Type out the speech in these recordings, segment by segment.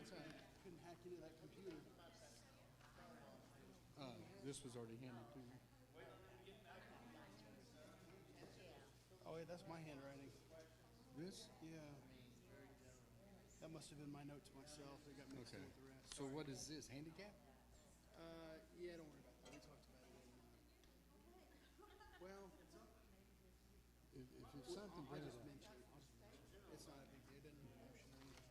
Couldn't hack into that computer. This was already handed to you. Oh, yeah, that's my handwriting. This? Yeah. That must have been my note to myself. It got mixed in Okay. with the rest. So what is this? Handicap? Yeah, don't worry about that. We talked about it. Well, If it's something, I'll bring it just up. mention it. It's not a big deal. It doesn't need motion or anything.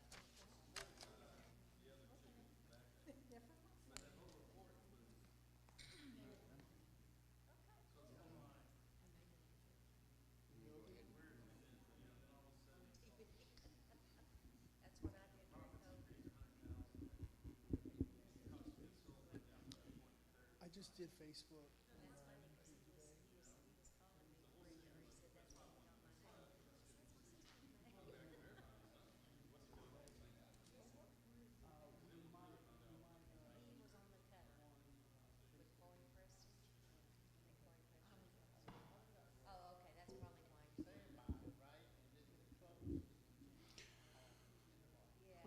I just did Facebook.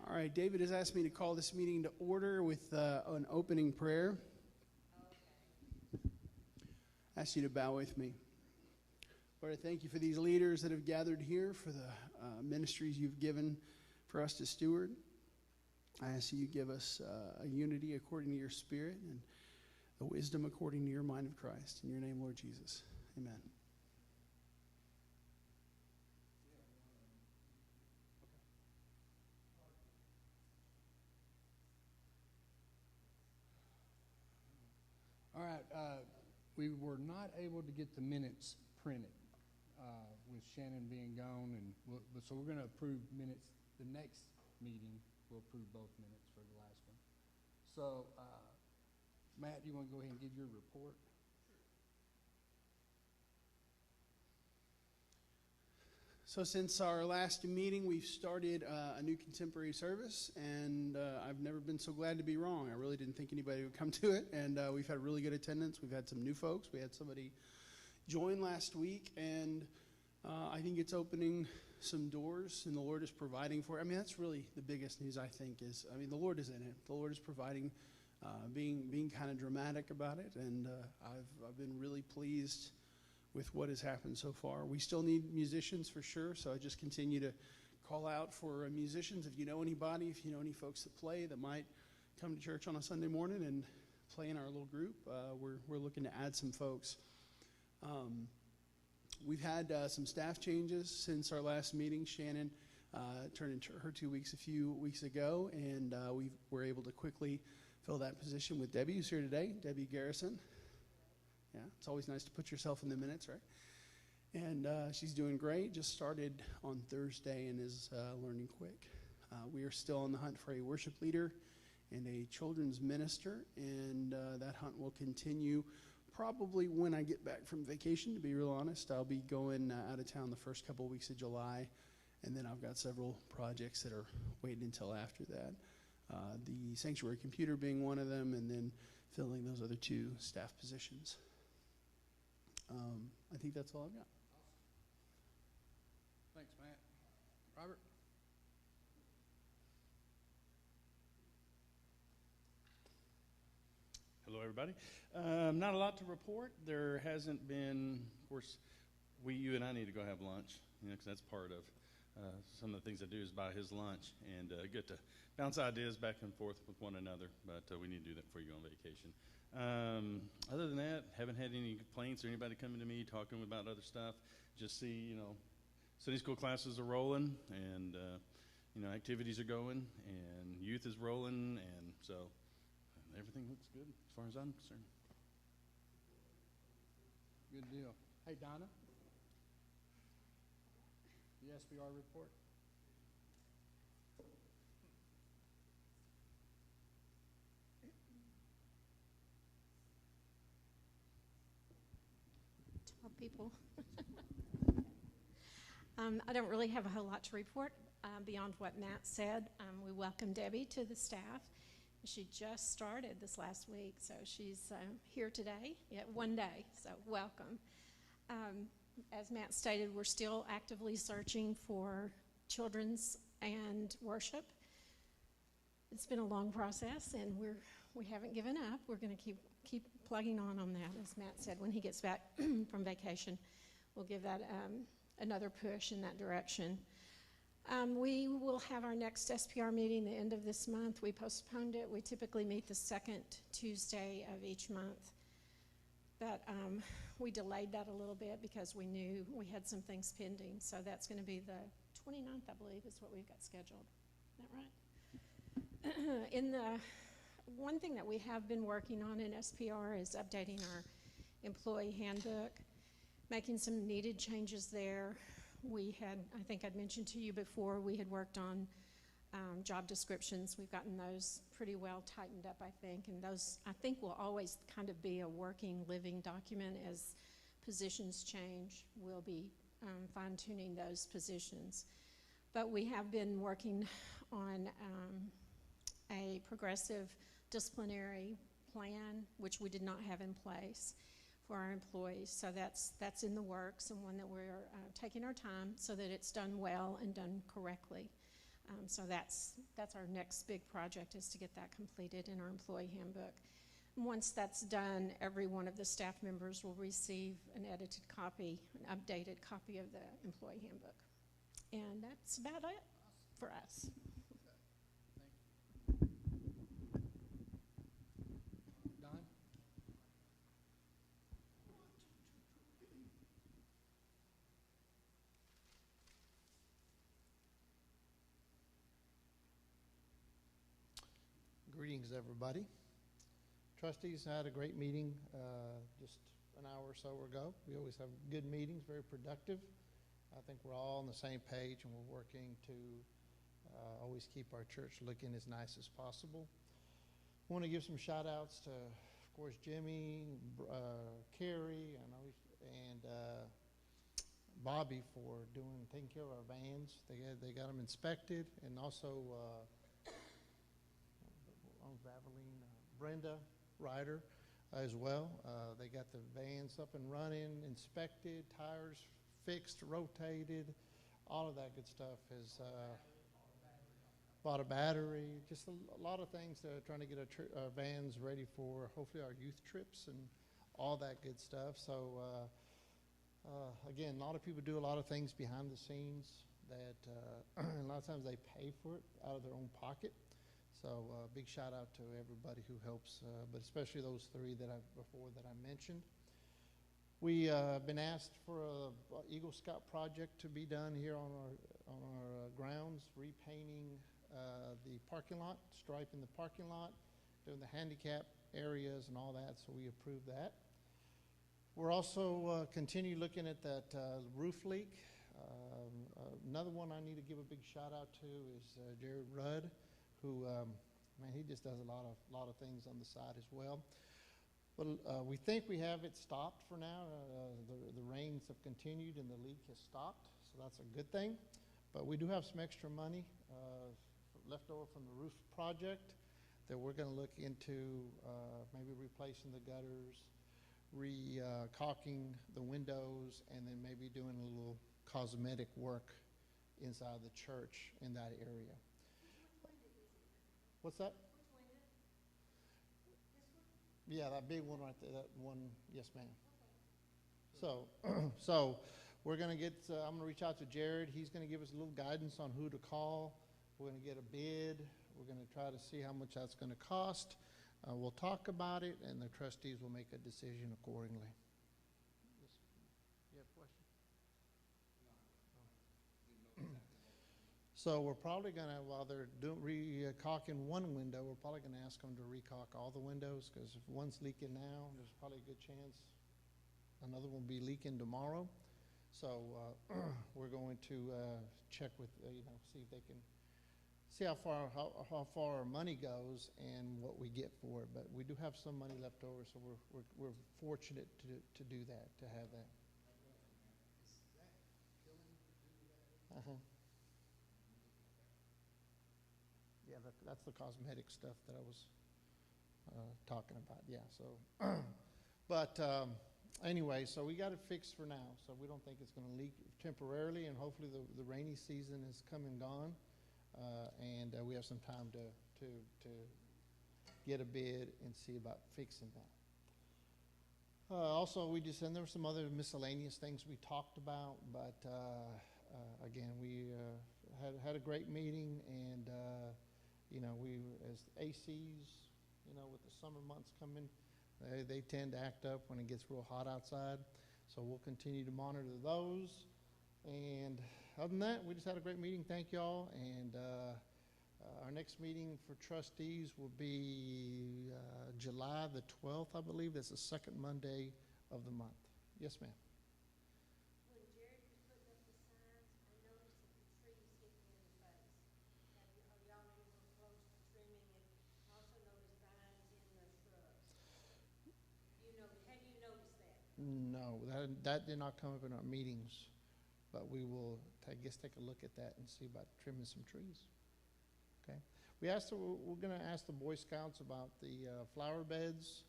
All right, David has asked me to call this meeting to order with an opening prayer. I ask you to bow with me. Lord, I thank you for these leaders that have gathered here, for the ministries you've given for us to steward. I ask you give us a unity according to your Spirit and a wisdom according to your mind of Christ. In your name, Lord Jesus. Amen. All right. We were not able to get the minutes printed with Shannon being gone, so we're going to approve minutes. The next meeting, we'll approve both minutes for the last one. So, Matt, you want to go ahead and give your report? So since our last meeting, we've started a new contemporary service, and I've never been so glad to be wrong. I really didn't think anybody would come to it, and we've had really good attendance. We've had some new folks. We had somebody join last week, and I think it's opening some doors, and the Lord is providing for it. I mean, that's really the biggest news, I think, is, I mean, the Lord is in it. The Lord is providing, being kind of dramatic about it, and I've been really pleased with what has happened so far. We still need musicians for sure, so I just continue to call out for musicians. If you know anybody, if you know any folks that play that might come to church on a Sunday morning and play in our little group, we're looking to add some folks. We've had some staff changes since our last meeting. Shannon turned in her 2 weeks a few weeks ago, and we were able to quickly fill that position with Debbie, who's here today, Debbie Garrison. Yeah, it's always nice to put yourself in the minutes, right? And she's doing great. Just started on Thursday and is learning quick. We are still on the hunt for a worship leader and a children's minister, and that hunt will continue probably when I get back from vacation, to be real honest. I'll be going out of town the first couple of weeks of July, and then I've got several projects that are waiting until after that. The sanctuary computer being one of them, and then filling those other two staff positions. I think that's all I've got. Thanks, Matt. Robert? Hello, everybody. Not a lot to report. There hasn't been, of course, you and I need to go have lunch, because that's part of some of the things I do is buy his lunch and get to bounce ideas back and forth with one another, but we need to do that before you go on vacation. Other than that, haven't had any complaints or anybody coming to me talking about other stuff. Just see, Sunday school classes are rolling, and activities are going, and youth is rolling, and so everything looks good as far as I'm concerned. Good deal. Hey, Donna? The SBR report? People. I don't really have a whole lot to report beyond what Matt said. We welcome Debbie to the staff. She just started this last week, so she's here today, one day, so welcome. As Matt stated, we're still actively searching for children's and worship. it's been a long process, and we haven't given up. We're going to keep plugging on that, as Matt said. When he gets back from vacation, we'll give that another push in that direction. We will have our next SPR meeting the end of this month. We postponed it. We typically meet the second Tuesday of each month. But we delayed that a little bit because we knew we had some things pending. So that's going to be the 29th, I believe, is what we've got scheduled. Is that right? One thing that we have been working on in SPR is updating our employee handbook, making some needed changes there. We had, I think I'd mentioned to you before, we had worked on job descriptions. We've gotten those pretty well tightened up, I think, and those, I think, will always kind of be a working, living document. As positions change, we'll be fine-tuning those positions. But we have been working on a progressive disciplinary plan, which we did not have in place for our employees. So that's in the works, and one that we're taking our time so that it's done well and done correctly. So that's our next big project, is to get that completed in our employee handbook. And once that's done, every one of the staff members will receive an edited copy, an updated copy of the employee handbook. And that's about it for us. Don? Greetings, everybody. Trustees had a great meeting just an hour or so ago. We always have good meetings, very productive. I think we're all on the same page, and we're working to always keep our church looking as nice as possible. I want to give some shout outs to, of course, Jimmy, Carrie, and Bobby for taking care of our vans. They got them inspected, and also Brenda Ryder as well. They got the vans up and running, inspected, tires fixed, rotated, all of that good stuff. Has bought a battery, just a lot of things. Trying to get our vans ready for hopefully our youth trips and all that good stuff. So again, a lot of people do a lot of things behind the scenes that a lot of times they pay for it out of their own pocket. So big shout out to everybody who helps, but especially those three that I mentioned. We been asked for a Eagle Scout project to be done here on our grounds, repainting the parking lot, striping the parking lot, doing the handicap areas and all that. So we approved that. We're also continue looking at that roof leak. Another one I need to give a big shout out to is Jared Rudd, who, man, he just does a lot of things on the side as well. But we think we have it stopped for now. The rains have continued and the leak has stopped, so that's a good thing. But we do have some extra money left over from the roof project that we're going to look into maybe replacing the gutters, caulking the windows, and then maybe doing a little cosmetic work inside the church in that area. What's that? Yeah, that big one right there, that one, yes, ma'am. So we're going to get, I'm going to reach out to Jared. He's going to give us a little guidance on who to call. We're going to get a bid. We're going to try to see how much that's going to cost. We'll talk about it, and the trustees will make a decision accordingly. You have a question? So we're probably going to, while they're caulking one window, we're probably going to ask them to recaulk all the windows, because if one's leaking now, there's probably a good chance another will be leaking tomorrow. So we're going to check with, see if they can, see how far our money goes and what we get for it. But we do have some money left over, so we're fortunate to do that, to have that. Yeah, that's the cosmetic stuff that I was talking about. Yeah, so, but anyway, so we got it fixed for now. So we don't think it's going to leak temporarily, and hopefully the rainy season is come and gone. and we have some time to get a bid and see about fixing that. Also, and there were some other miscellaneous things we talked about, but again, we had a great meeting, and we, as ACs, with the summer months coming, they tend to act up when it gets real hot outside. So we'll continue to monitor those. And other than that, we just had a great meeting. Thank y'all. And our next meeting for trustees will be July the 12th, I believe. That's the second Monday of the month. Yes, ma'am. When Jared was putting up the signs, I noticed that the trees hit me in the face. Are y'all able to close to trimming it? I also noticed vines in the shrubs. Have you noticed that? No, that did not come up in our meetings, but we will, I guess, take a look at that and see about trimming some trees. Okay. We're going to ask the Boy Scouts about the flower beds,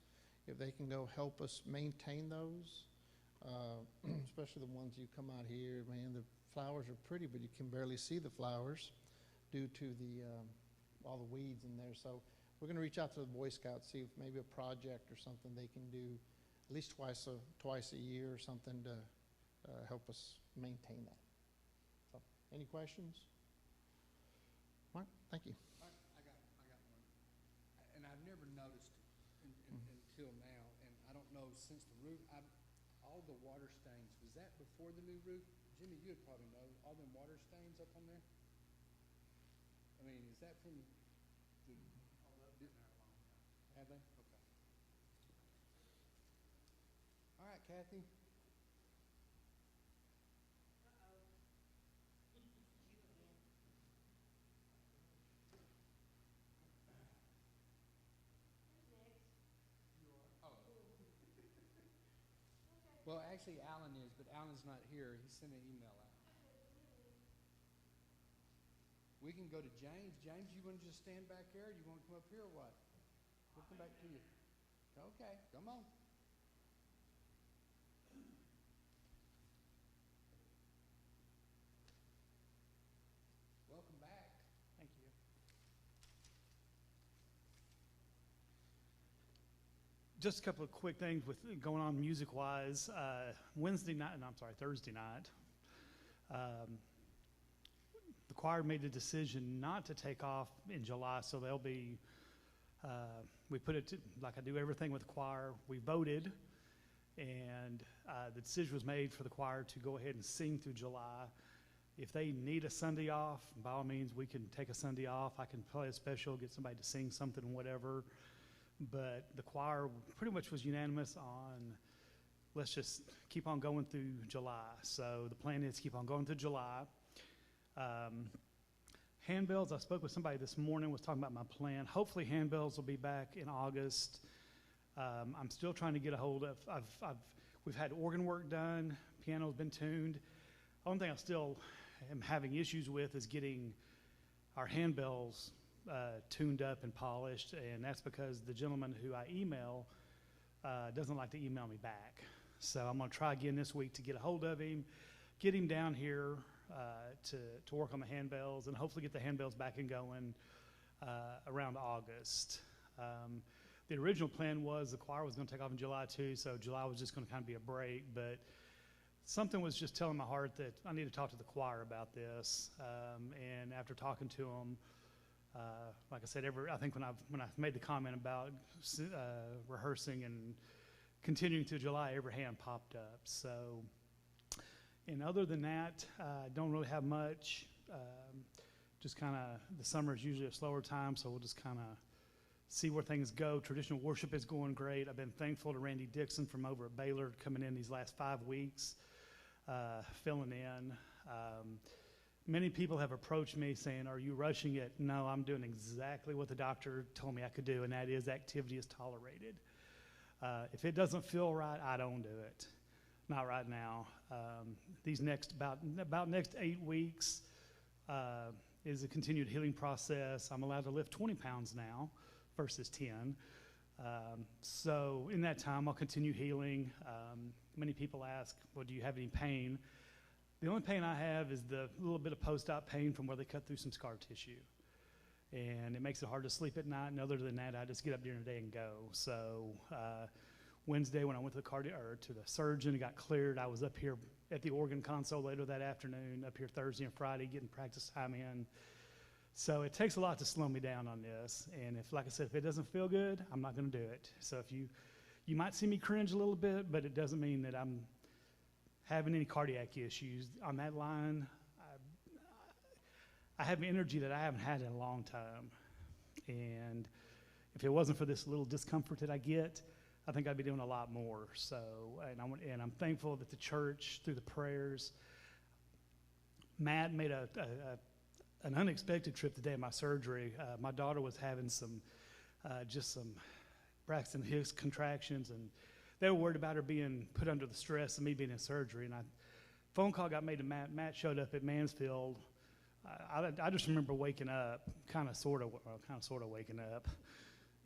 if they can go help us maintain those, especially the ones you come out here. Man, the flowers are pretty, but you can barely see the flowers due to all the weeds in there. So we're going to reach out to the Boy Scouts, see if maybe a project or something they can do at least twice a year or something to help us maintain that. So, any questions? Mark, thank you. I got one. And I've never noticed it until now, and I don't know, since the roof, all the water stains, was that before the new roof? Jimmy, you'd probably know, all them water stains up on there? I mean, is that from the... Oh, they've been there a long time. Have they? Okay. All right, Kathy. Well, actually, Alan is, but Alan's not here. He sent an email out. We can go to James. James, you want to just stand back there? Or you want to come up here or what? We'll come back to you. Okay, come on. Welcome back. Thank you. Just a couple of quick things with going on music-wise. Thursday night, the choir made the decision not to take off in July, so they'll be, we put it to, like I do everything with the choir, we voted, and the decision was made for the choir to go ahead and sing through July. If they need a Sunday off, by all means, we can take a Sunday off. I can play a special, get somebody to sing something, whatever. But the choir pretty much was unanimous on, let's just keep on going through July. So the plan is to keep on going through July. Handbells, I spoke with somebody this morning, was talking about my plan. Hopefully handbells will be back in August. I'm still trying to get a hold of, we've had organ work done, piano's been tuned. The only thing I still am having issues with is getting our handbells tuned up and polished, and that's because the gentleman who I email doesn't like to email me back. So I'm going to try again this week to get a hold of him, get him down here to work on the handbells, and hopefully get the handbells back and going around August. The original plan was the choir was going to take off in July too, so July was just going to kind of be a break, but something was just telling my heart that I need to talk to the choir about this, and after talking to them, like I said, I think when I made the comment about rehearsing and continuing through July, every hand popped up. So, and other than that, don't really have much. Just kind of, the summer is usually a slower time, so we'll just kind of see where things go. Traditional worship is going great. I've been thankful to Randy Dixon from over at Baylor coming in these last 5 weeks, filling in. Many people have approached me saying, are you rushing it? No, I'm doing exactly what the doctor told me I could do, and that is activity is tolerated. If it doesn't feel right, I don't do it. Not right now. These next, about next 8 weeks is a continued healing process. I'm allowed to lift 20 pounds now versus 10. So in that time, I'll continue healing. Many people ask, well, do you have any pain? The only pain I have is the little bit of post-op pain from where they cut through some scar tissue. And it makes it hard to sleep at night, and other than that, I just get up during the day and go. So Wednesday when I went to the surgeon and got cleared, I was up here at the organ console later that afternoon, up here Thursday and Friday getting practice time in. So it takes a lot to slow me down on this. And if, like I said, if it doesn't feel good, I'm not going to do it. So if you might see me cringe a little bit, but it doesn't mean that I'm having any cardiac issues. On that line, I have energy that I haven't had in a long time. And if it wasn't for this little discomfort that I get, I think I'd be doing a lot more. So, and I'm thankful that the church, through the prayers, Matt made an unexpected trip the day of my surgery. My daughter was having some Braxton Hicks contractions, and they were worried about her being put under the stress of me being in surgery. And phone call got made to Matt. Matt showed up at Mansfield. I just remember waking up, kind of sort of waking up,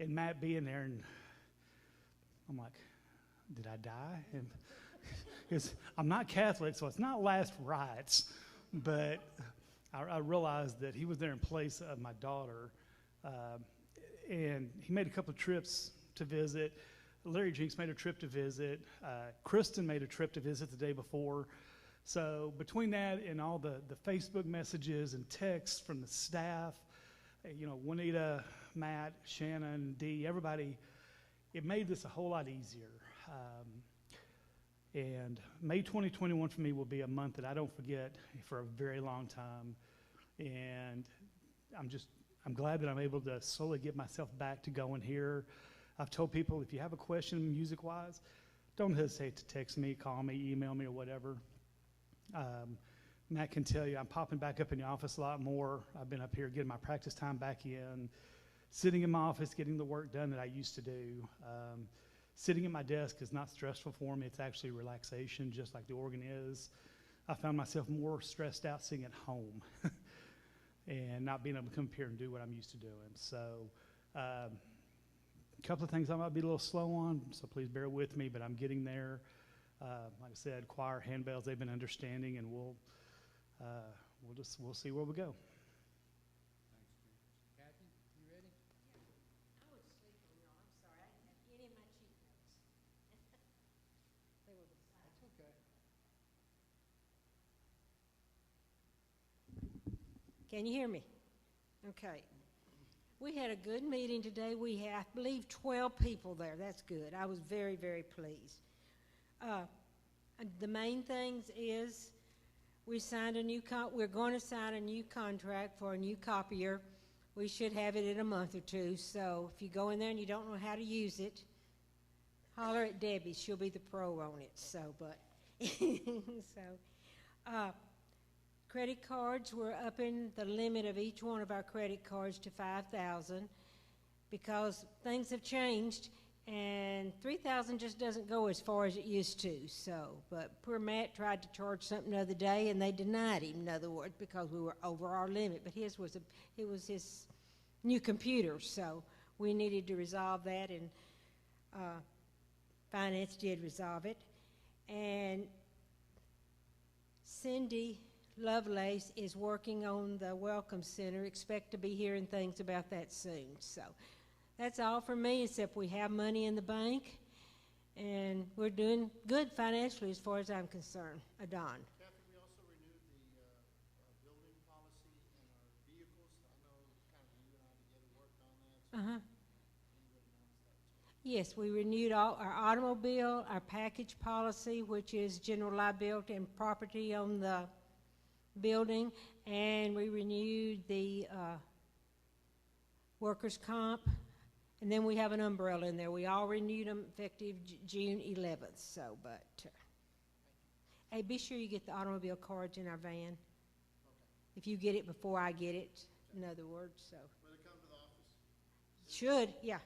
and Matt being there, and I'm like, did I die? And because I'm not Catholic, so it's not last rites, but I realized that he was there in place of my daughter, and he made a couple of trips to visit. Larry Jinks made a trip to visit. Kristen made a trip to visit the day before. So between that and all the Facebook messages and texts from the staff, Juanita, Matt, Shannon, Dee, everybody, it made this a whole lot easier. And May 2021 for me will be a month that I don't forget for a very long time. And I'm glad that I'm able to slowly get myself back to going here. I've told people, if you have a question music-wise, don't hesitate to text me, call me, email me, or whatever. Matt can tell you I'm popping back up in the office a lot more. I've been up here getting my practice time back in, sitting in my office, getting the work done that I used to do. Sitting at my desk is not stressful for me. It's actually relaxation, just like the organ is. I found myself more stressed out sitting at home and not being able to come here and do what I'm used to doing. So a couple of things I might be a little slow on, so please bear with me, but I'm getting there. Like I said, choir, handbells, they've been understanding, and we'll see where we go. Thanks, Jim. Kathy, you ready? I was sleeping, y'all. I'm sorry. I didn't have any of my cheat notes. They were beside. That's okay. Can you hear me? Okay. We had a good meeting today. We had, I believe, 12 people there. That's good. I was very, very pleased. The main things is we're going to sign a new contract for a new copier. We should have it in a month or two. So if you go in there and you don't know how to use it, holler at Debbie. She'll be the pro on it. So, credit cards, we're upping the limit of each one of our credit cards to $5,000 because things have changed, and $3,000 just doesn't go as far as it used to. So, but poor Matt tried to charge something the other day, and they denied him. In other words, because we were over our limit. But it was his new computer, so we needed to resolve that, and finance did resolve it. And Cindy Lovelace is working on the Welcome Center. Expect to be hearing things about that soon. So that's all for me, except we have money in the bank, and we're doing good financially as far as I'm concerned. Adon. Kathy, we also renewed the building policy and our vehicles. I know kind of you and I together worked on that. So Uh-huh. you would announce that too. Yes, we renewed all our automobile, our package policy, which is general liability and property on the building, and we renewed the workers' comp, and then we have an umbrella in there. We all renewed them effective June 11th. So, but hey, be sure you get the automobile cards in our van. Okay. If you get it before I get it, in other words. So Will it come to the office? should, yeah.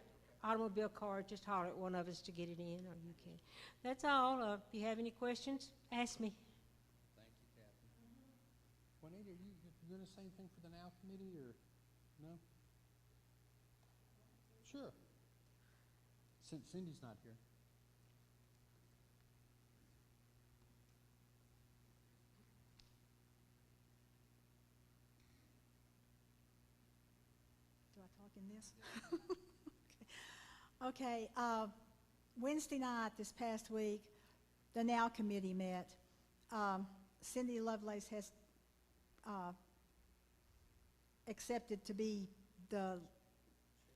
Automobile card, just holler at one of us to get it in, or you can. That's all. If you have any questions, ask me. Thank you, Kathy. Juanita, are you going to say anything for the Now Committee, or no? Sure. Since Cindy's not here. talk in this? Okay, Wednesday night this past week, the Now Committee met. Cindy Lovelace has accepted to be the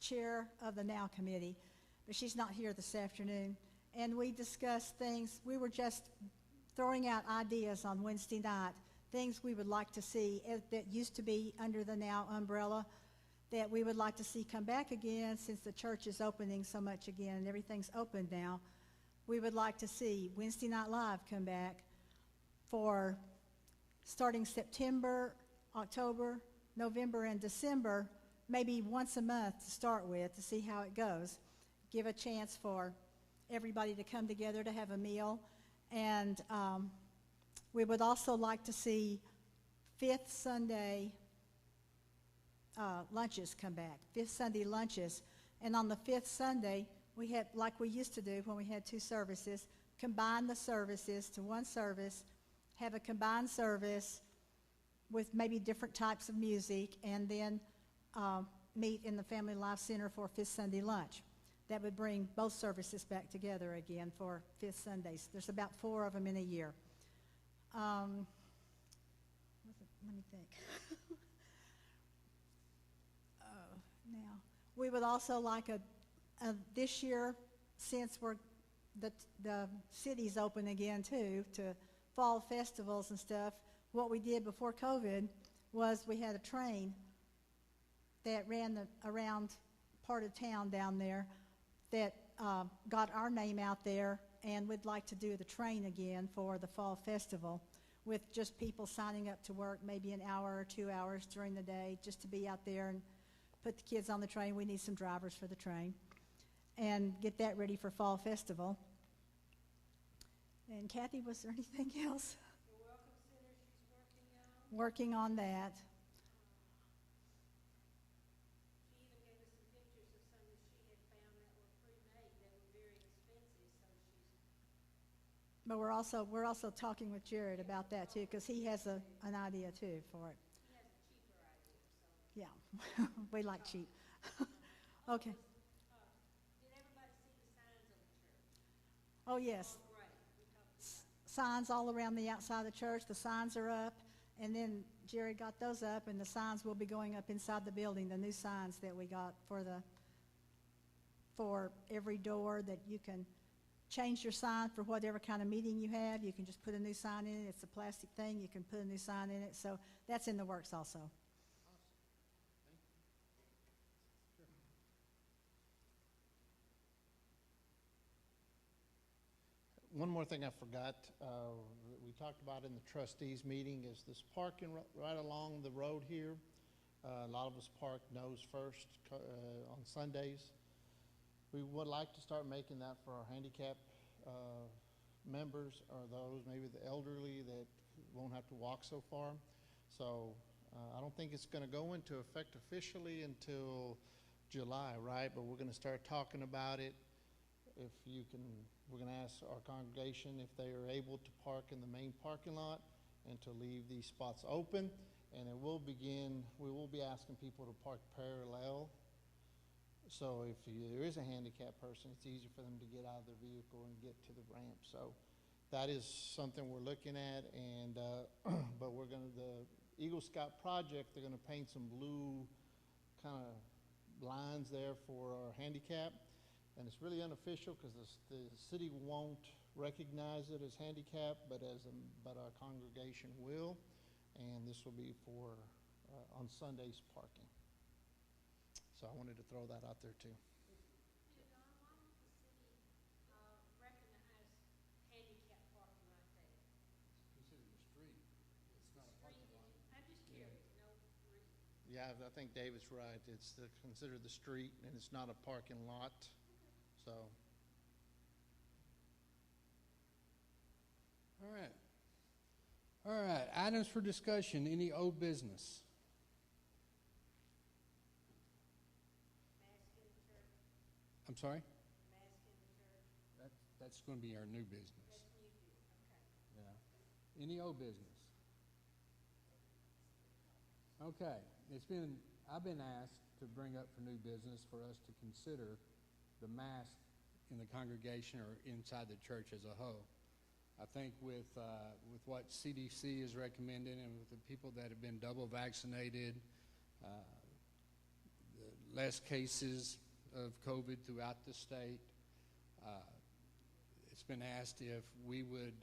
chair of the Now Committee, but she's not here this afternoon. And we discussed things, we were just throwing out ideas on Wednesday night, things we would like to see that used to be under the Now umbrella, that we would like to see come back again since the church is opening so much again and everything's open now. We would like to see Wednesday Night Live come back for starting September, October, November, and December, maybe once a month to start with, to see how it goes. Give a chance for everybody to come together to have a meal. And we would also like to see Fifth Sunday lunches come back, Fifth Sunday lunches. And on the fifth Sunday, we had, like we used to do when we had two services, combine the services to one service, have a combined service with maybe different types of music, and then meet in the Family Life Center for Fifth Sunday lunch. That would bring both services back together again for Fifth Sundays. There's about 4 of them in a year. Let me think. Now, we would also like this year, since the city's open again too, to fall festivals and stuff. What we did before COVID was we had a train that ran around part of town down there that got our name out there, and we'd like to do the train again for the fall festival with just people signing up to work maybe an hour or 2 hours during the day just to be out there and put the kids on the train. We need some drivers for the train and get that ready for fall festival. And Kathy, was there anything else? The Welcome Center she's working on. Working on that. She even gave us some pictures of some that she had found that were pre-made that were very expensive, so she's But we're also talking with Jared about that too, because he has an idea too for it. He has a cheaper idea, so. Yeah, we like cheap. Okay. Did everybody see the signs on the church? Oh, yes. Oh, great. We talked about Signs all around the outside of the church. The signs are up, and then Jared got those up, and the signs will be going up inside the building, the new signs that we got for every door, that you can change your sign for whatever kind of meeting you have. You can just put a new sign in it. It's a plastic thing. You can put a new sign in it. So that's in the works also. One more thing I forgot, we talked about in the trustees meeting, is this parking right along the road here. A lot of us park nose first on Sundays. We would like to start making that for our handicap members, or those maybe the elderly that won't have to walk so far. So I don't think it's going to go into effect officially until July, right? But we're going to start talking about it. If you can, we're going to ask our congregation if they are able to park in the main parking lot and to leave these spots open. And it will begin, we will be asking people to park parallel. So if there is a handicapped person, it's easier for them to get out of their vehicle and get to the ramp. So that is something we're looking at. And but we're going to, the Eagle Scout project, they're going to paint some blue kind of lines there for our handicap. And it's really unofficial because the city won't recognize it as handicap, but our congregation will. And this will be for on Sundays parking. So I wanted to throw that out there too. Don, why won't the city recognize handicap parking like that? It's considered a street. It's not a parking lot. I'm just curious, no reason. Yeah, I think David's right. It's considered the street, and it's not a parking lot. So. All right. All right, items for discussion, any old business? Mask in the church, I'm sorry? mask in the church, That's going to be our new business. that's new business, okay. Yeah. Any old business? Okay, I've been asked to to bring up for new business for us to consider the mask in the congregation or inside the church as a whole. I think with what CDC is recommending and with the people that have been double vaccinated, the less cases of COVID throughout the state, it's been asked if we would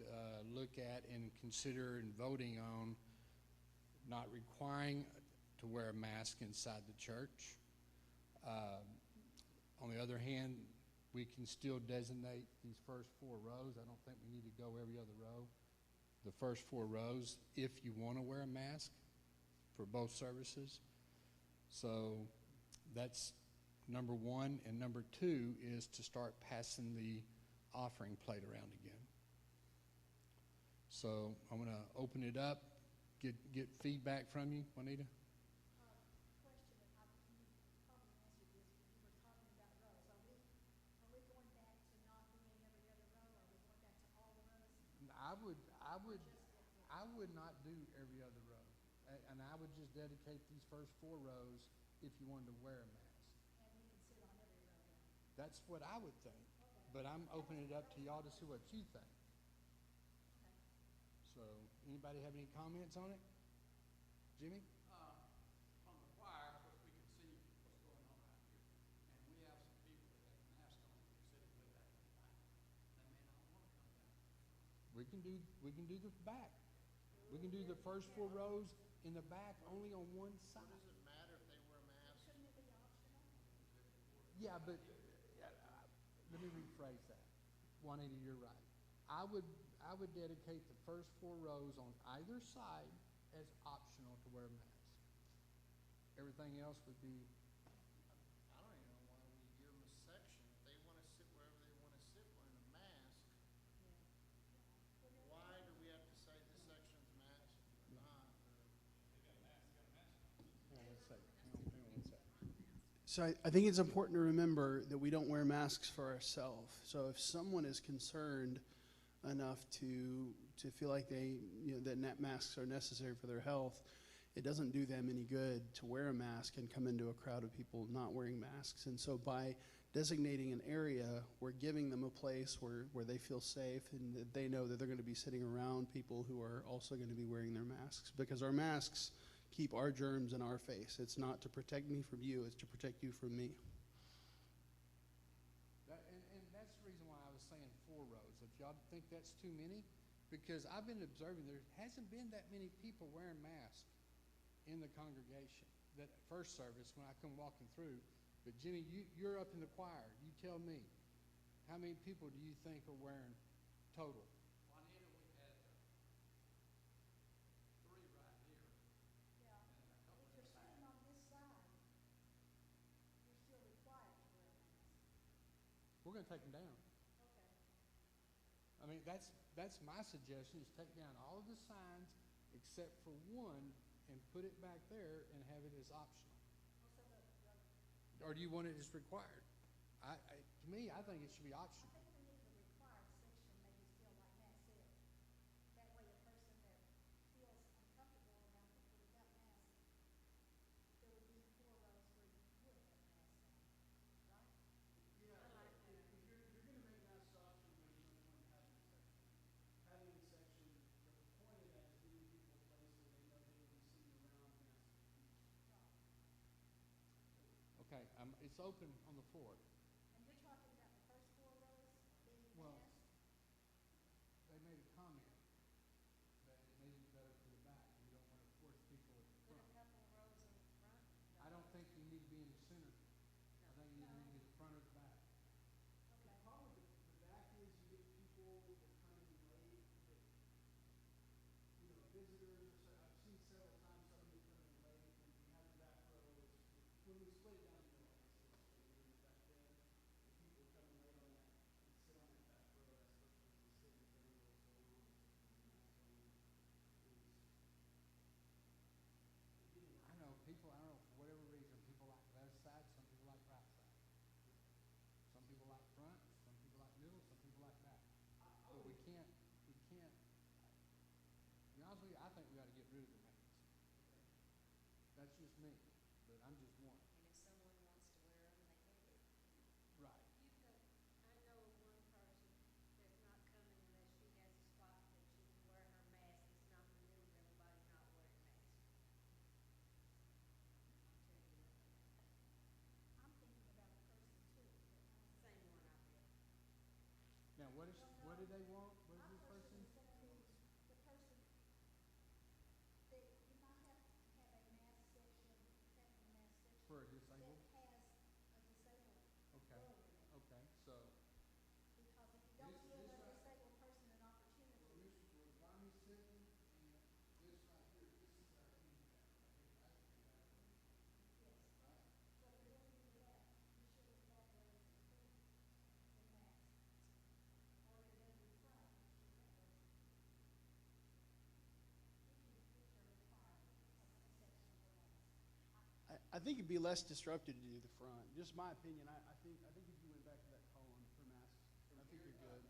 look at and consider and voting on not requiring to wear a mask inside the church. On the other hand, we can still designate these first 4 rows. I don't think we need to go every other row. The first 4 rows, if you want to wear a mask for both services. So that's number 1. And number 2 is to start passing the offering plate around again. So I'm going to open it up, get feedback from you, Juanita. I would not do every other row, and I would just dedicate these first 4 rows if you wanted to wear a mask. And we can sit on every row then. That's what I would think, but I'm opening it up to y'all to see what you think. So, anybody have any comments on it? Jimmy? From the choir, of course, we can see what's going on out here. And we have some people that have masks on that are sitting way back in the back. They may not want to come down. We can do the back. We can do the first 4 rows in the back only on one side. Does it matter if they wear masks? Shouldn't it be optional? Yeah, but let me rephrase that. Juanita, you're right. I would dedicate the first 4 rows on either side as optional to wear a mask. Everything else would be. I don't even know why we give them a section. If they want to sit wherever they want to sit wearing a mask, why do we have to say this section's mask or not? Hang on one second. So I think it's important to remember that we don't wear masks for ourselves. So if someone is concerned enough to feel like that masks are necessary for their health, it doesn't do them any good to wear a mask and come into a crowd of people not wearing masks. And so by designating an area, we're giving them a place where they feel safe and that they know that they're going to be sitting around people who are also going to be wearing their masks. Because our masks keep our germs in our face. It's not to protect me from you, it's to protect you from me. And that's the reason why I was saying 4 rows. If y'all think that's too many, because I've been observing there hasn't been that many people wearing masks in the congregation. That first service when I come walking through. But Jimmy, you're up in the choir. You tell me, how many people do you think are wearing total? Juanita, we had 3 right here. Yeah. And a couple If in you're the back. sitting on this side, you're still required to wear a mask. We're going to take them down. Okay. I mean, that's my suggestion is take down all of the signs except for one and put it back there and have it as optional. Or do you want it as required? To me, I think it should be optional. I think we need the required section, maybe still like Matt said. That way a person that feels uncomfortable enough to put it up mask, there would be 4 rows where you would have mask on, right? Yeah, if you're going to make masks optional, there's no point in having a section. Having a section, the point of that is giving people a place where they know they will be sitting around masks. Okay, it's open on the floor. And you're talking about the first 4 rows being Well, masked? they made a comment that it may be better for the back. We don't want to force people at the Put front. a couple of rows in the front. I don't think you need to be in the center. I think you need to be the front or the back. The problem with the back is you get people that come in late, that, visitors, I've seen several times somebody come in late, and we have the back rows, when we split it down, back then, the people coming late on that, and sit on that back row, that's supposed to be sitting if everyone's going on. I know people, I don't know, for whatever reason, people like left side, some people like right side. Some people like front, some people like middle, some people like back. But we can't, to be honest with you, I think we ought to get rid of the mask. That's just me, but I'm just one. And if I think it'd be less disruptive to do the front. Just my opinion. I think if you went back to that column for masks, I think you're good.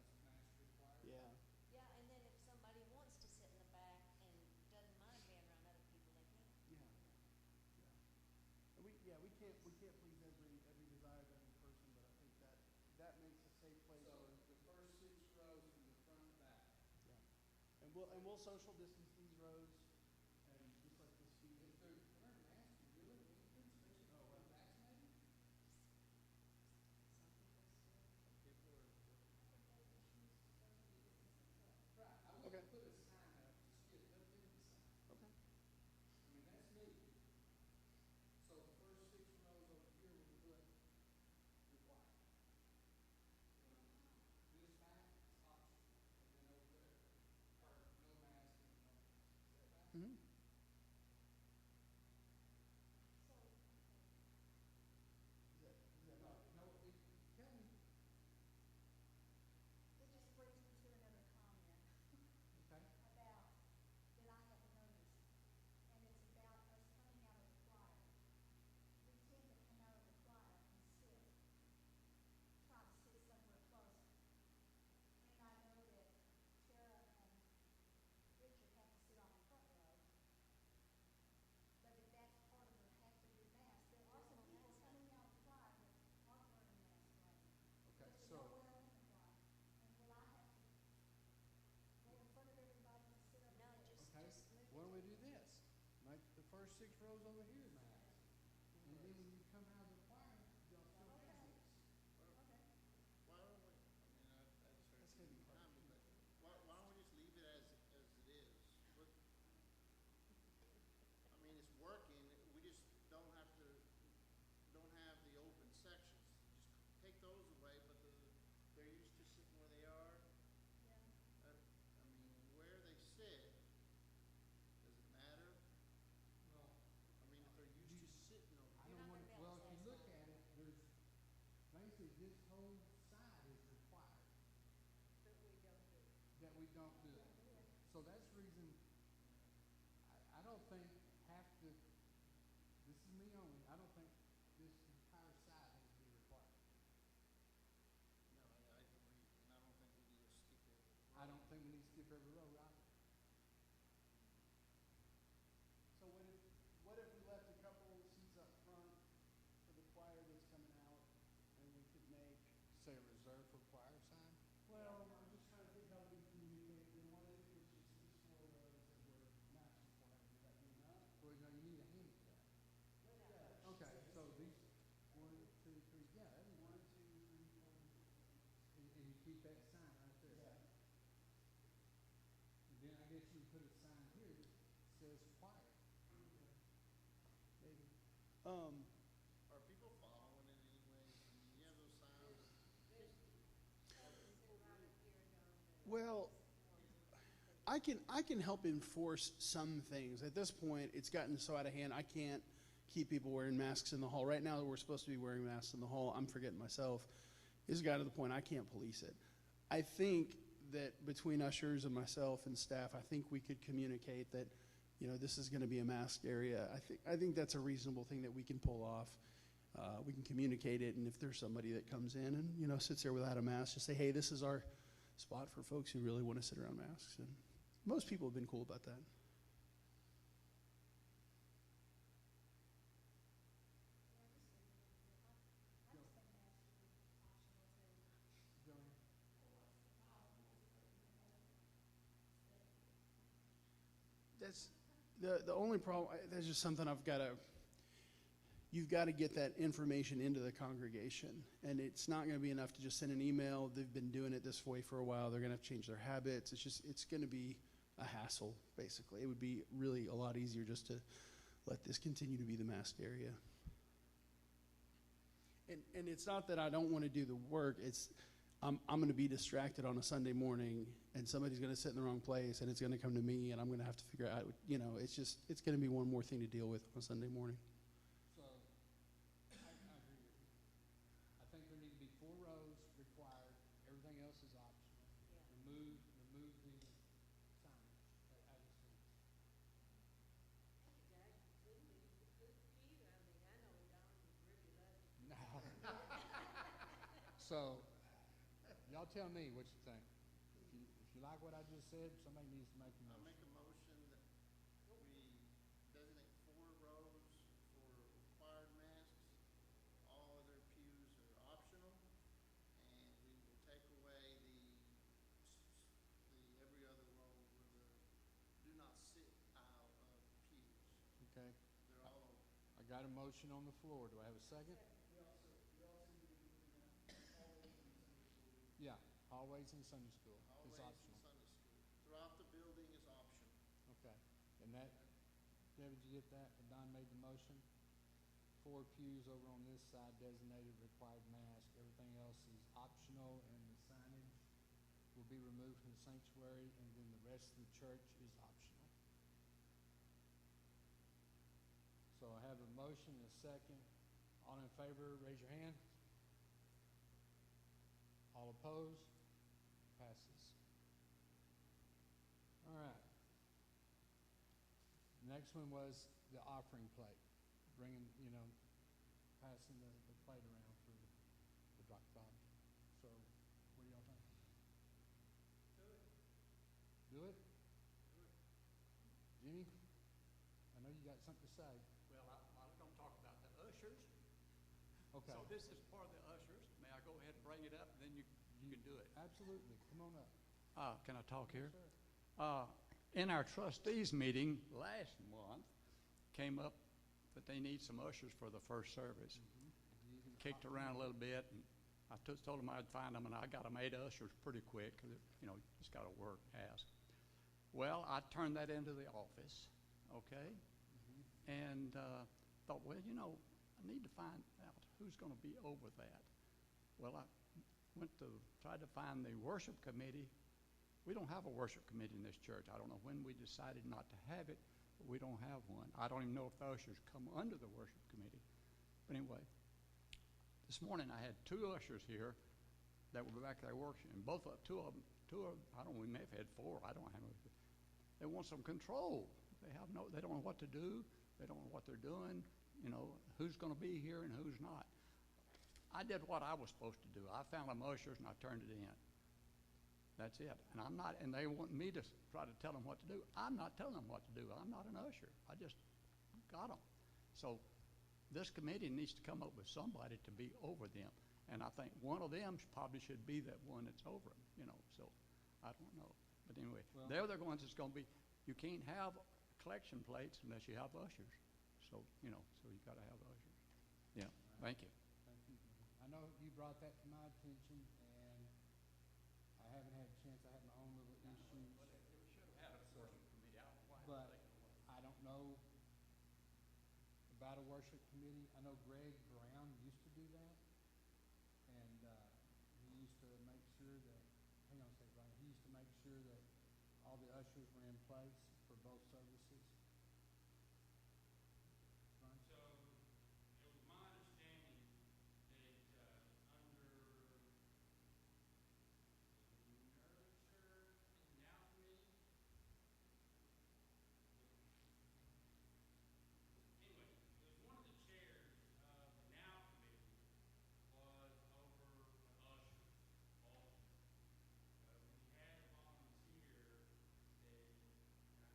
Yeah. Yeah, and then if somebody wants to sit in the back and doesn't mind being around other people, they can. Yeah. And we can't please every desire of every person, but I think that makes a safe place. So the first 6 rows from the front back. Yeah. And we'll social distance these rows, and just like this feed. If they're wearing masks, you really need to, especially if they're vaccinated. Right, I wouldn't Okay. put a sign up to skip, let them decide. Okay. I mean, that's me. So the first 6 rows over here we put required. This back is optional, and then over there, or no mask and no mask. Is that right? Mm-hmm. No, tell me, It just brings me to another comment okay? about, that I have noticed, and it's about us coming out of the choir. We tend to come out of the choir and try to sit somewhere closer. And I know that Tara and Richard have to sit on the front row. But if that's part of the have to do mask, there are some people coming out of the choir that aren't wearing masks right now. Okay, Because we so, don't wear them in the choir. And will I have to go in front of everybody and sit up No, there? just okay, move why don't we it. do this? Make the first 6 rows over here masks. And then when you come out of the choir, y'all still have this. Okay. Why don't we, I mean, that's That's gonna be hard. why don't we just leave it as it is? I mean, it's working, we just don't have the open sections. Just take those away, but they're used to sitting where they are. Yeah. I mean, where they sit, does it matter? No, I mean, if they're used to sitting over I You're don't not want, gonna be well, able if to you look satisfy at it, there's, basically this whole side is required, But we don't do it. that we don't do it. So that's the reason, I don't think half the, this is me only, I don't think this entire side has to be required. No, I agree, and I don't think we need to skip it. I don't think we need to skip every row either. So what if we left a couple of seats up front for the choir that's coming out, and we could make? Say reserved for choir sign? Well, I'm just trying to think how we communicate. Then what if it was just these 4 rows that were mask required? Would that be enough? Well, no, you need a handicap. Yeah. Okay, so these, 1, 2, 3, yeah, that'd be 1, one. 2, 3, 4, 5, 6, 7. And you keep that sign right there. Yeah. And then I guess you put a sign here that says choir. Maybe. Are people following it anyways? I mean, you have those signs. Well, I can help enforce some things. At this point, it's gotten so out of hand, I can't keep people wearing masks in the hall. Right now, we're supposed to be wearing masks in the hall. I'm forgetting myself. It's got to the point I can't police it. I think that between ushers and myself and staff, I think we could communicate that, this is going to be a masked area. I think that's a reasonable thing that we can pull off. We can communicate it, and if there's somebody that comes in and sits there without a mask, just say, hey, this is our spot for folks who really want to sit around masks. And most people have been cool about that. Johnny? That's the only problem. That's just something you've got to get that information into the congregation. And it's not going to be enough to just send an email. They've been doing it this way for a while. They're going to have to change their habits. It's going to be a hassle, basically. It would be really a lot easier just to let this continue to be the masked area. And it's not that I don't want to do the work. I'm going to be distracted on a Sunday morning, and somebody's going to sit in the wrong place, and it's going to come to me, and I'm going to have to figure out, it's going to be one more thing to deal with on a Sunday morning. So, I agree with you. I think there need to be 4 rows required, everything else is optional. Yeah. Remove the signage as it stands. That could be good for you. I mean, I So, y'all tell me what you think. If you like what I just said, somebody needs to make a I motion. make a motion that we designate 4 rows for required masks. All other pews are optional, and we will take away the every other row for the do not sit aisle of pews. Okay, They're all open. I got a motion on the floor. Do I have a second? Yeah, hallways in Sunday school is Hallways optional. in Sunday school. Throughout the building is optional. Okay, and that, Debbie, did you get that? Don made the motion. 4 pews over on this side designated required mask. Everything else is optional, and the signage will be removed from the sanctuary, and then the rest of the church is optional. So I have a motion and a second. All in favor, raise your hand. All opposed? Passes. All right. Next one was the offering plate. Bringing, passing the plate around for the drop cloth. So, what do y'all think? Do it? Jimmy? I know you got something to say. Well, I was gonna talk about the ushers. Okay. So this is part of the ushers. May I go ahead and bring it up, and then you can do it? Absolutely. Come on up. Can I talk here? Sure. In our trustees meeting last month, came up that they need some ushers for the first service. You can Kicked talk. around a little bit, and I told them I'd find them, and I got them 8 ushers pretty quick, because, just got to work, ask. Well, I turned that into the office, okay? And thought, well, I need to find out who's going to be over that. Well, I tried to find the worship committee. We don't have a worship committee in this church. I don't know when we decided not to have it, but we don't have one. I don't even know if the ushers come under the worship committee. But anyway, this morning I had 2 ushers here that were back there working, and two of them, I don't know, we may have had 4. I don't have. They want some control. They don't know what to do. They don't know what they're doing. Who's going to be here and who's not. I did what I was supposed to do. I found them ushers and I turned it in. That's it. And they want me to try to tell them what to do. I'm not telling them what to do. I'm not an usher. I just got them. So this committee needs to come up with somebody to be over them. And I think one of them probably should be that one that's over them, so I don't know. But anyway, Well, they're the ones that's going to be, you can't have collection plates unless you have ushers. So, you got to have ushers. Yeah, thank you. Thank you. I know you brought that to my attention, and I haven't had a chance. I had my own little issues. Well, they should have had a worship committee. I don't know why But they're taking away. I don't know about a worship committee. I know Greg Brown used to do that, and he used to make sure that, hang on a second, Brian, he used to make sure that all the ushers were in place for both services. Brian? So it was my understanding that under nurture and now committee. Anyway, it was one of the chairs of the now committee was over the ushers also. We had a volunteer that, and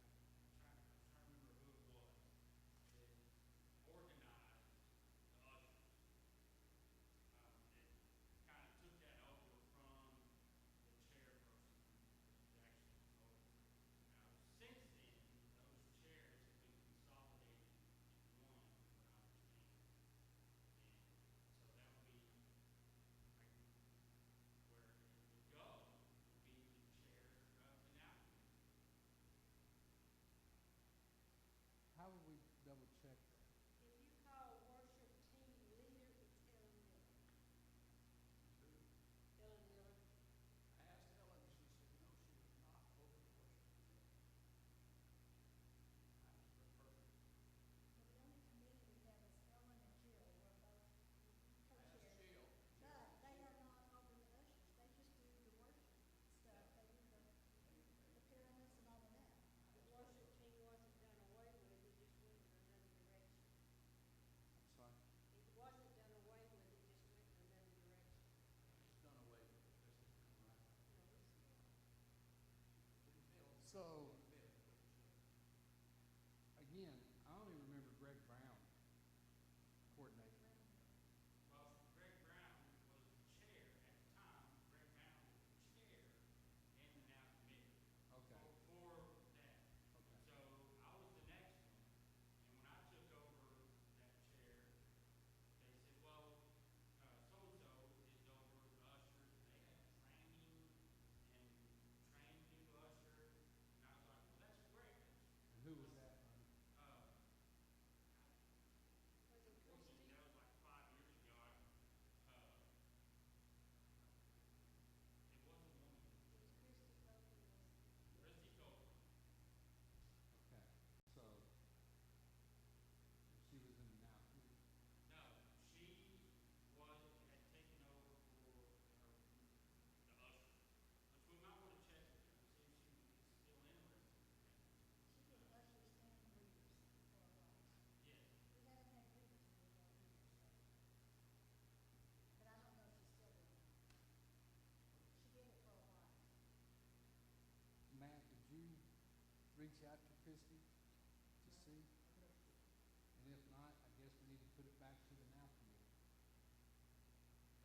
reach out to Christie to see? And if not, I guess we need to put it back to the now committee.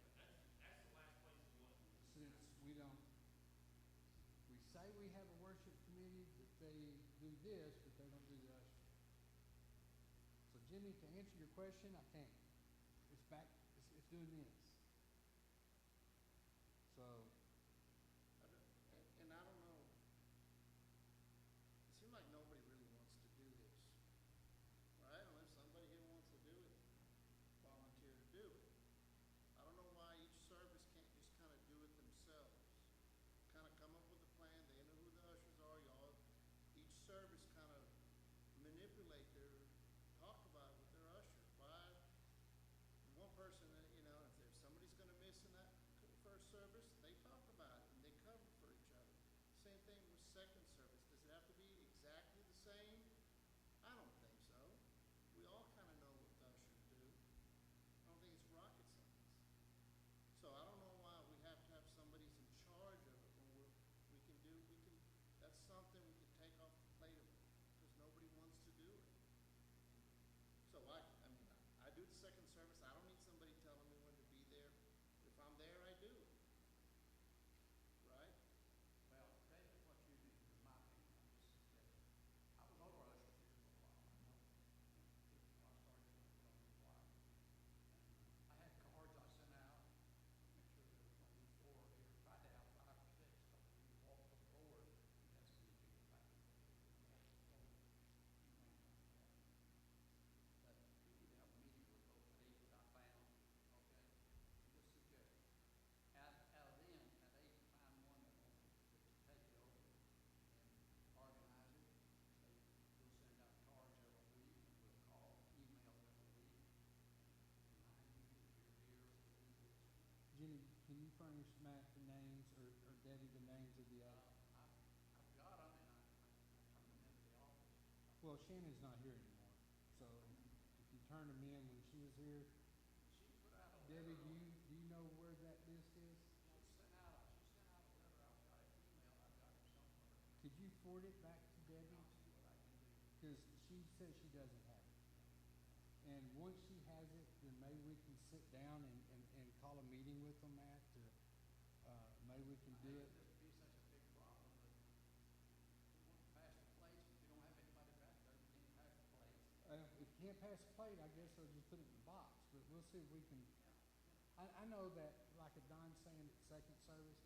Yeah, that's the last place you want to. Since we don't, we say we have a worship committee, that they do this, but they don't do the usher. So Jimmy, to answer your question, I can't. It's back, it's doing this. So, And I don't know, it seems like nobody really wants to do this, right? Unless somebody here wants to do it, volunteer to do it. I don't know why each service can't just kind of do it themselves. Kind of come up with a plan, they know who the ushers are, y'all. Each service kind of manipulate talk about it with their usher. Why, one person, if there's somebody's gonna miss in that first service, they talk about it and they cover for each other. Same thing with second service. Does it have to be exactly the same? I don't think so. We all kind of know what the ushers do. I don't think it's rocket science. So I don't know why we have to have somebody's in charge of it when that's something we can take off the plate of it because nobody wants to do it. So I do the second service. I don't need somebody telling me when to be there. If I'm there, I do it. Right? Well, David, what you do, in my opinion, I'm just suggesting. I was over ushers here for a while. I know. I started doing it on the choir. And I had cards I sent out, make sure there was only 4 here. Tried to have 5 or 6, but when you walk the floor, you had so many people back and forth. You walk the floor, you may not have. But we need to have a meeting with those 8 that I found, okay? Just suggest. Out of them, at 8, find one that wants to take it over and organize it. Say, we'll send out cards every week, and we'll call, email every week, and remind you that you're here to do this. Jimmy, can you furnish Matt the names or Debbie the names of the other? I've got them, and I turned them into the office. Well, Shannon's not here anymore, so if you turn them in when she was here, She put out a Debbie, letter. do you know where that list is? She sent out a letter. I've got an email. I've got it somewhere. Could you forward it back to Debbie? I'll see what I can do. Because she says she doesn't have it. And once she has it, then maybe we can sit down and call a meeting with them, Matt, to, maybe we can do I it. hate this to be such a big problem, but you want to pass the plates, if you don't have anybody back there, you can't pass the plates. If you can't pass the plate, I guess they'll just put it in the box, but we'll see if we can. Yeah. I know that, like Don's saying at second service,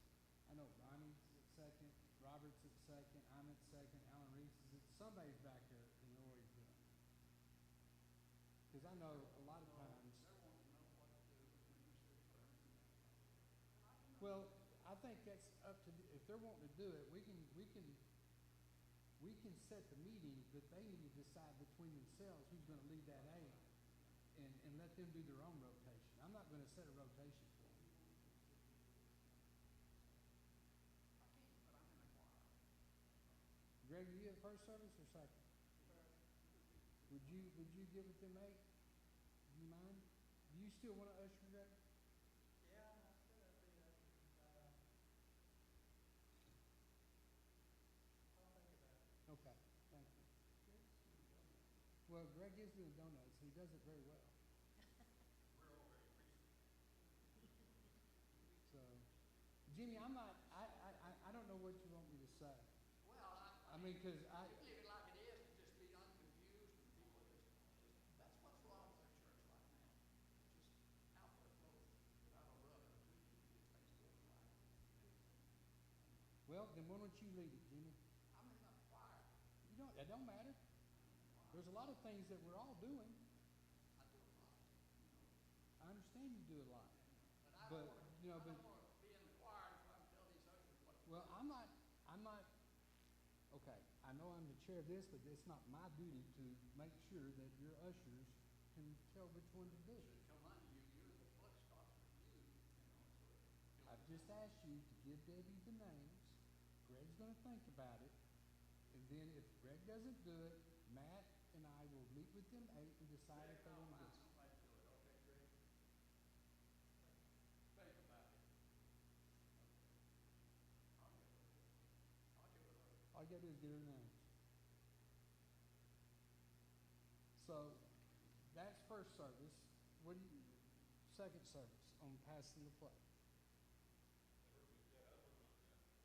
I know Ronnie's at second, Robert's at second, I'm at second, Alan Reese is at, somebody's back there and know what he's doing. Because I know a lot of times, They're wanting to know what to do when you sit there and well, I think that's up to, if they're wanting to do it, we can set the meeting, but they need to decide between themselves who's gonna lead that eight and let them do their own rotation. I'm not gonna set a rotation for them. I can't, but I'm in the choir. Greg, are you at first service or second? Would you give it them 8? Do you mind? Do you still want to usher, Greg? Yeah, I'm still gonna be there. I'll think about it. Okay, thank you. Well, Greg is doing donuts. He does it very well. We're all very appreciative. So, Jimmy, I don't know what you want me to say. Well, I mean, because you leave it like it is, and just be unconfused, and people that's what's wrong with our church right now. Just out there both without a rudder, too easy to get things going right. well, then why don't you lead it, Jimmy? I'm in the choir. You don't. It don't matter. There's a lot of things that we're all doing. I do a lot, I understand you do a lot. but But, I don't want to be in the choir and try and tell these ushers what to do. Well, I'm not, okay, I know I'm the chair of this, but it's not my duty to make sure that your ushers can tell which one to do. It should come under you. You're the buck stops with you, so I've just asked you to give Debbie the names. Greg's gonna think about it. And then if Greg doesn't do it, Matt and I will meet with them 8 and decide if they I'll wanna do find it. somebody to do it, okay, Greg? Think about it. Okay. I'll get with her. All you gotta do is get her names. So that's first service. What do you, second service on passing the plate?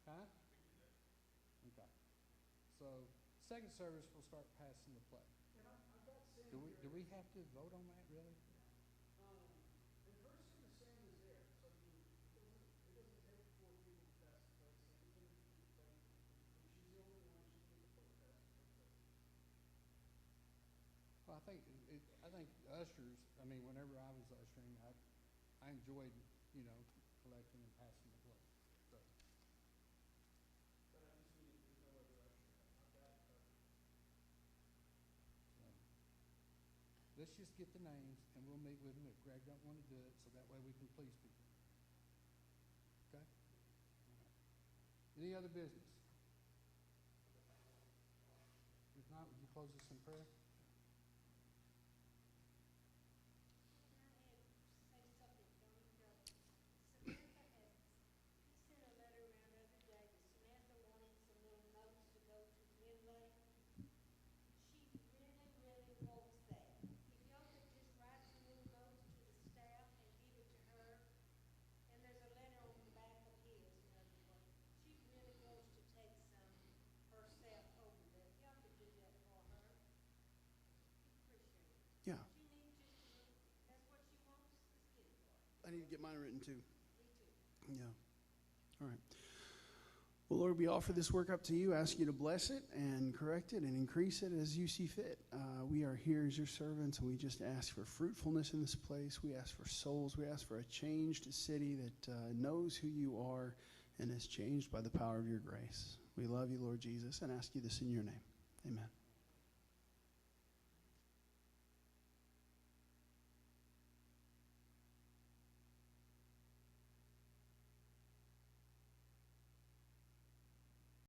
Huh? Okay. So second service, we'll start passing the plate. Do we have to vote on that, really? Well, I think ushers, I mean, whenever I was ushering, I enjoyed, you know, collecting and passing the plate, so. So, let's just get the names, and we'll meet with them if Greg don't want to do it, so that way we can please people. Okay? All right. Any other business? If not, would you close us in prayer? Say something, don't go. Samantha has, he sent a letter around the other day that Samantha wanted some little notes to go to inlay. She really, really wants that. If y'all could just write some little notes to the staff and give it to her, and there's a letter on the back of his, in other words. She really wants to take some herself over there. If y'all could do that for her, she'd appreciate it. Yeah, She needs just a little, that's what she wants, let's get it for her. I need to get mine written too. Me too. Yeah. All right. Well, Lord, we offer this work up to you, ask you to bless it and correct it and increase it as you see fit. We are here as your servants, and we just ask for fruitfulness in this place. We ask for souls. We ask for a changed city that knows who you are and is changed by the power of your grace. We love you, Lord Jesus, and ask you this in your name. Amen.